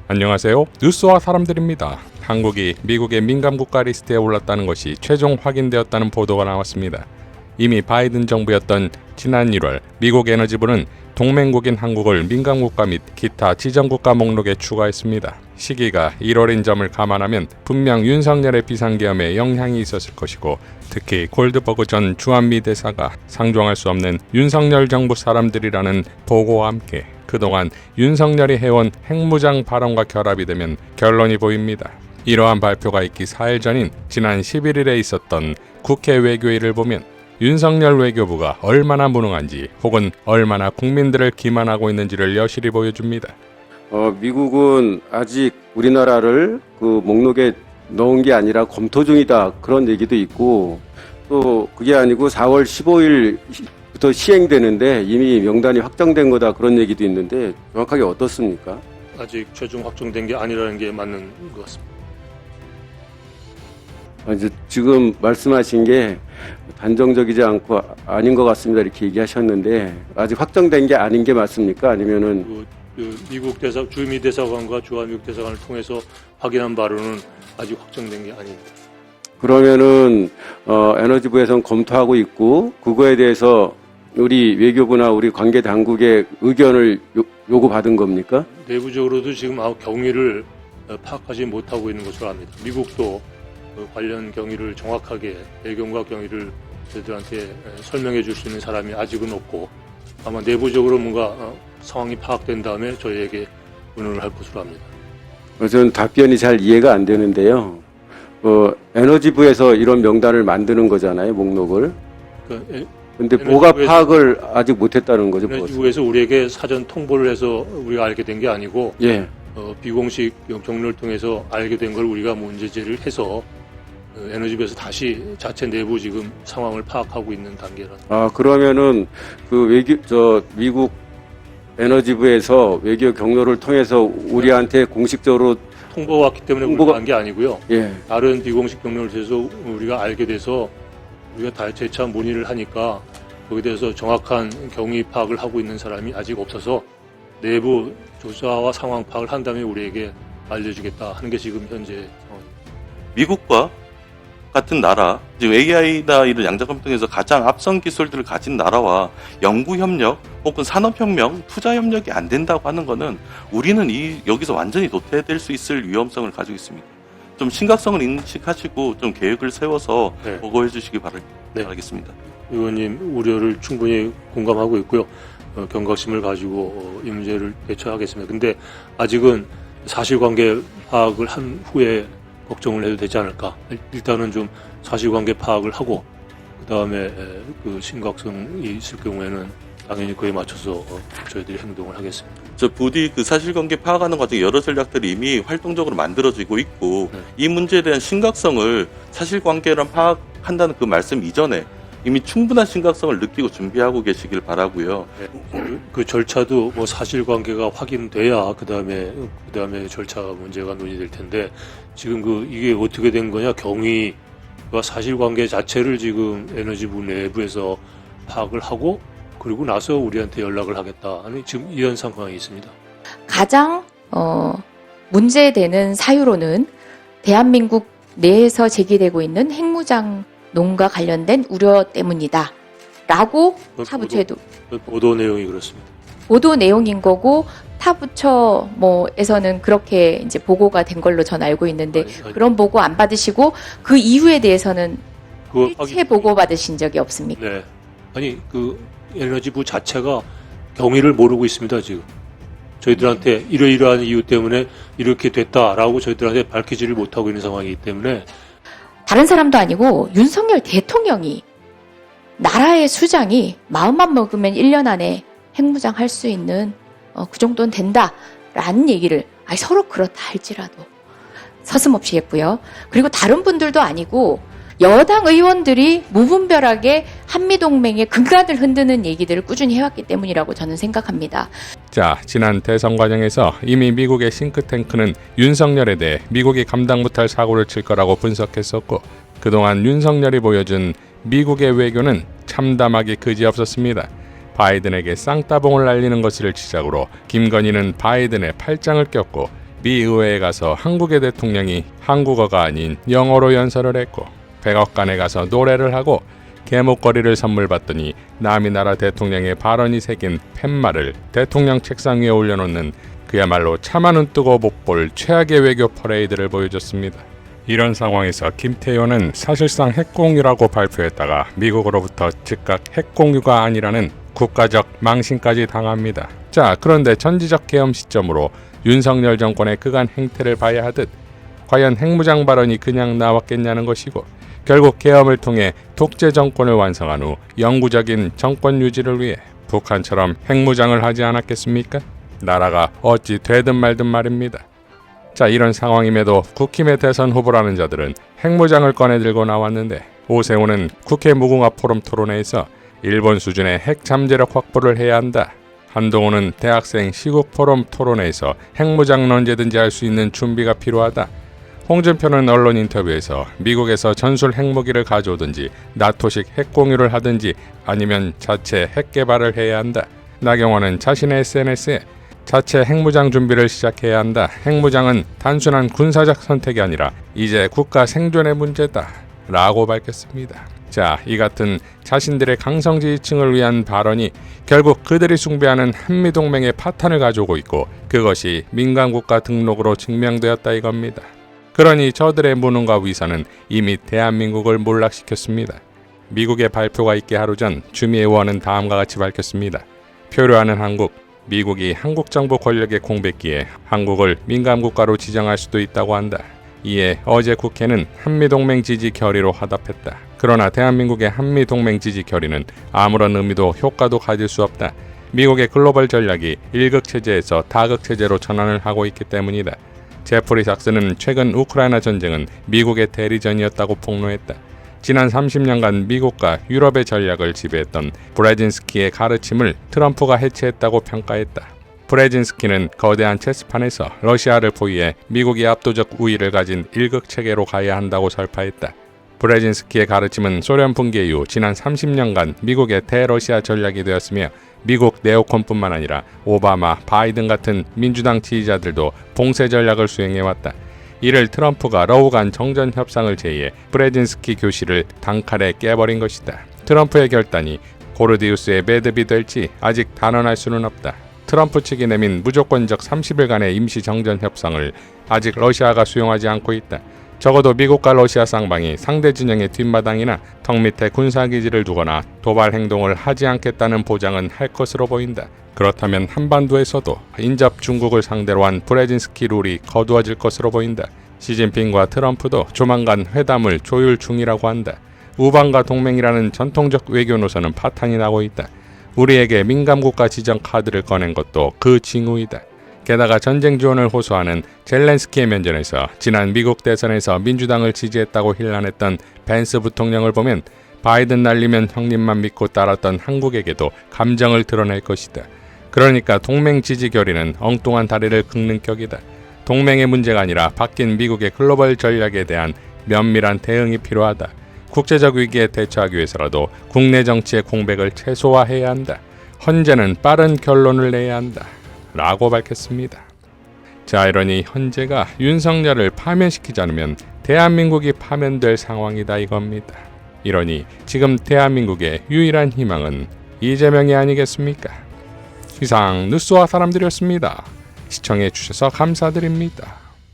안녕하세요. 뉴스와 사람들입니다. 한국이 미국의 민감국가 리스트에 올랐다는 것이 최종 확인되었다는 보도가 나왔습니다. 이미 바이든 정부였던 지난 1월 미국 에너지부는 동맹국인 한국을 민감국가 및 기타 지정국가 목록에 추가했습니다. 시기가 1월인 점을 감안하면 분명 윤석열의 비상계엄에 영향이 있었을 것이고, 특히 골드버그 전 주한미 대사가 상종할 수 없는 윤석열 정부 사람들이라는 보고와 함께 그동안 윤석열이 해온 핵무장 발언과 결합이 되면 결론이 보입니다. 이러한 발표가 있기 4일 전인 지난 11일에 있었던 국회 외교위를 보면 윤석열 외교부가 얼마나 무능한지 혹은 얼마나 국민들을 기만하고 있는지를 여실히 보여줍니다. 미국은 아직 우리나라를 그 목록에 넣은 게 아니라 검토 중이다, 그런 얘기도 있고, 또 그게 아니고 4월 15일부터 시행되는데 이미 명단이 확정된 거다, 그런 얘기도 있는데 정확하게 어떻습니까? 아직 최종 확정된 게 아니라는 게 맞는 것 같습니다. 이제 지금 말씀하신 게 단정적이지 않고 아닌 것 같습니다, 이렇게 얘기하셨는데, 아직 확정된 게 아닌 게 맞습니까? 아니면은 미국 주미 대사관과 주한미국 대사관을 통해서 확인한 바로는 아직 확정된 게 아닙니다. 그러면은 에너지부에서는 검토하고 있고, 그거에 대해서 우리 외교부나 우리 관계 당국의 의견을 요구받은 겁니까? 내부적으로도 지금 경위를 파악하지 못하고 있는 것으로 압니다. 미국도 관련 경위를 정확하게, 배경과 경위를 저희들한테 설명해 줄 수 있는 사람이 아직은 없고, 아마 내부적으로 뭔가 상황이 파악된 다음에 저희에게 의논을 할 것으로 합니다. 저는 답변이 잘 이해가 안 되는데요. 에너지부에서 이런 명단을 만드는 거잖아요, 목록을. 근데 뭐가 파악을 아직 못했다는 거죠? 에너지부에서 우리에게 사전 통보를 해서 우리가 알게 된 게 아니고, 예. 비공식 경로를 통해서 알게 된 걸 우리가 문제 제기를 해서 에너지부에서 다시 자체 내부 지금 상황을 파악하고 있는 단계라. 그러면은 미국 에너지부에서 외교 경로를 통해서 우리한테 공식적으로 통보가 왔기 때문에 우리가 한 게 아니고요. 예. 다른 비공식 경로를 통해서 우리가 알게 돼서 우리가 다 재차 문의를 하니까 거기에 대해서 정확한 경위 파악을 하고 있는 사람이 아직 없어서 내부 조사와 상황 파악을 한 다음에 우리에게 알려주겠다 하는 게 지금 현재 상황입니다. 미국과 같은 나라, 지금 AI나 이런 양자컴퓨터에서 가장 앞선 기술들을 가진 나라와 연구협력 혹은 산업혁명, 투자협력이 안 된다고 하는 것은 우리는 여기서 완전히 도태될 수 있을 위험성을 가지고 있습니다. 좀 심각성을 인식하시고 좀 계획을 세워서 보고해 주시기 바라겠습니다. 의원님 우려를 충분히 공감하고 있고요. 경각심을 가지고 이 문제를 대처하겠습니다. 근데 아직은 사실관계 파악을 한 후에 걱정을 해도 되지 않을까. 일단은 좀 사실관계 파악을 하고 그 다음에 그 심각성이 있을 경우에는 당연히 그에 맞춰서 저희들이 행동을 하겠습니다. 부디 그 사실관계 파악하는 과정에 여러 전략들이 이미 활동적으로 만들어지고 있고, 이 문제에 대한 심각성을 사실관계랑 파악한다는 그 말씀 이전에 이미 충분한 심각성을 느끼고 준비하고 계시길 바라고요. 그 절차도 뭐 사실관계가 확인돼야 그 다음에 절차 문제가 논의될 텐데, 지금 이게 어떻게 된 거냐, 경위와 사실관계 자체를 지금 에너지부 내부에서 파악을 하고 그리고 나서 우리한테 연락을 하겠다 하는 지금 이런 상황이 있습니다. 가장 문제되는 사유로는 대한민국 내에서 제기되고 있는 핵무장 논과 관련된 우려 때문이다 라고 타부처에도 보도 내용이 그렇습니다. 보도 내용인 거고, 타부처 에서는 그렇게 이제 보고가 된 걸로 전 알고 있는데, 아니. 그런 보고 안 받으시고 그 이후에 대해서는 일체 보고 받으신 적이 없습니까? 네. 아니 그 에너지부 자체가 경위를 모르고 있습니다. 지금 저희들한테 이러이러한 이유 때문에 이렇게 됐다라고 저희들한테 밝히지를 못하고 있는 상황이기 때문에, 다른 사람도 아니고 윤석열 대통령이, 나라의 수장이 마음만 먹으면 1년 안에 핵무장 할 수 있는 그 정도는 된다라는 얘기를 서로 그렇다 할지라도 서슴없이 했고요. 그리고 다른 분들도 아니고 여당 의원들이 무분별하게 한미동맹의 근간을 흔드는 얘기들을 꾸준히 해왔기 때문이라고 저는 생각합니다. 자, 지난 대선 과정에서 이미 미국의 싱크탱크는 윤석열에 대해 미국이 감당 못할 사고를 칠 거라고 분석했었고, 그동안 윤석열이 보여준 미국의 외교는 참담하기 그지없었습니다. 바이든에게 쌍따봉을 날리는 것을 시작으로 김건희는 바이든의 팔짱을 꼈고, 미 의회에 가서 한국의 대통령이 한국어가 아닌 영어로 연설을 했고, 백악관에 가서 노래를 하고 개목걸이를 선물 받더니 남이 나라 대통령의 발언이 새긴 팻말을 대통령 책상 위에 올려놓는 그야말로 차마 눈 뜨고 못 볼 최악의 외교 퍼레이드를 보여줬습니다. 이런 상황에서 김태효는 사실상 핵공유라고 발표했다가 미국으로부터 즉각 핵공유가 아니라는 국가적 망신까지 당합니다. 자, 그런데 전지적 계엄 시점으로 윤석열 정권의 그간 행태를 봐야 하듯 과연 핵무장 발언이 그냥 나왔겠냐는 것이고, 결국 계엄을 통해 독재 정권을 완성한 후 영구적인 정권 유지를 위해 북한처럼 핵무장을 하지 않았겠습니까? 나라가 어찌 되든 말든 말입니다. 자, 이런 상황임에도 국힘의 대선 후보라는 자들은 핵무장을 꺼내들고 나왔는데, 오세훈은 국회 무궁화 포럼 토론회에서 일본 수준의 핵 잠재력 확보를 해야 한다. 한동훈은 대학생 시국 포럼 토론회에서 핵무장은 언제든지 할 수 있는 준비가 필요하다. 홍준표는 언론 인터뷰에서 미국에서 전술 핵무기를 가져오든지 나토식 핵공유를 하든지 아니면 자체 핵 개발을 해야 한다. 나경원은 자신의 SNS에 자체 핵무장 준비를 시작해야 한다. 핵무장은 단순한 군사적 선택이 아니라 이제 국가 생존의 문제다. 라고 밝혔습니다. 자, 이 같은 자신들의 강성 지지층을 위한 발언이 결국 그들이 숭배하는 한미동맹의 파탄을 가져오고 있고, 그것이 민간국가 등록으로 증명되었다 이겁니다. 그러니 저들의 무능과 위선은 이미 대한민국을 몰락시켰습니다. 미국의 발표가 있기 하루 전 주미 의원은 다음과 같이 밝혔습니다. 표류하는 한국, 미국이 한국 정부 권력의 공백기에 한국을 민간국가로 지정할 수도 있다고 한다. 이에 어제 국회는 한미동맹 지지 결의로 화답했다. 그러나 대한민국의 한미동맹 지지 결의는 아무런 의미도 효과도 가질 수 없다. 미국의 글로벌 전략이 일극체제에서 다극체제로 전환을 하고 있기 때문이다. 제프리 삭스는 최근 우크라이나 전쟁은 미국의 대리전이었다고 폭로했다. 지난 30년간 미국과 유럽의 전략을 지배했던 브레진스키의 가르침을 트럼프가 해체했다고 평가했다. 브레진스키는 거대한 체스판에서 러시아를 포위해 미국이 압도적 우위를 가진 일극체계로 가야 한다고 설파했다. 브레진스키의 가르침은 소련 붕괴 이후 지난 30년간 미국의 대러시아 전략이 되었으며, 미국 네오콘뿐만 아니라 오바마, 바이든 같은 민주당 지지자들도 봉쇄 전략을 수행해왔다. 이를 트럼프가 러우간 정전 협상을 제의해 브레진스키 교실을 단칼에 깨버린 것이다. 트럼프의 결단이 고르디우스의 매듭이 될지 아직 단언할 수는 없다. 트럼프 측이 내민 무조건적 30일간의 임시 정전 협상을 아직 러시아가 수용하지 않고 있다. 적어도 미국과 러시아 쌍방이 상대 진영의 뒷마당이나 턱 밑에 군사기지를 두거나 도발 행동을 하지 않겠다는 보장은 할 것으로 보인다. 그렇다면 한반도에서도 인접 중국을 상대로 한 브레진스키 룰이 거두어질 것으로 보인다. 시진핑과 트럼프도 조만간 회담을 조율 중이라고 한다. 우방과 동맹이라는 전통적 외교 노선은 파탄이 나고 있다. 우리에게 민감국가 지정 카드를 꺼낸 것도 그 징후이다. 게다가 전쟁 지원을 호소하는 젤렌스키의 면전에서 지난 미국 대선에서 민주당을 지지했다고 힐난했던 벤스 부통령을 보면 바이든 날리면 형님만 믿고 따랐던 한국에게도 감정을 드러낼 것이다. 그러니까 동맹 지지 결의는 엉뚱한 다리를 긁는 격이다. 동맹의 문제가 아니라 바뀐 미국의 글로벌 전략에 대한 면밀한 대응이 필요하다. 국제적 위기에 대처하기 위해서라도 국내 정치의 공백을 최소화해야 한다. 헌재는 빠른 결론을 내야 한다. 라고 밝혔습니다. 자, 이러니 헌재가 윤석열을 파면시키지 않으면 대한민국이 파면될 상황이다 이겁니다. 이러니 지금 대한민국의 유일한 희망은 이재명이 아니겠습니까? 이상 뉴스와 사람들이었습니다. 시청해 주셔서 감사드립니다.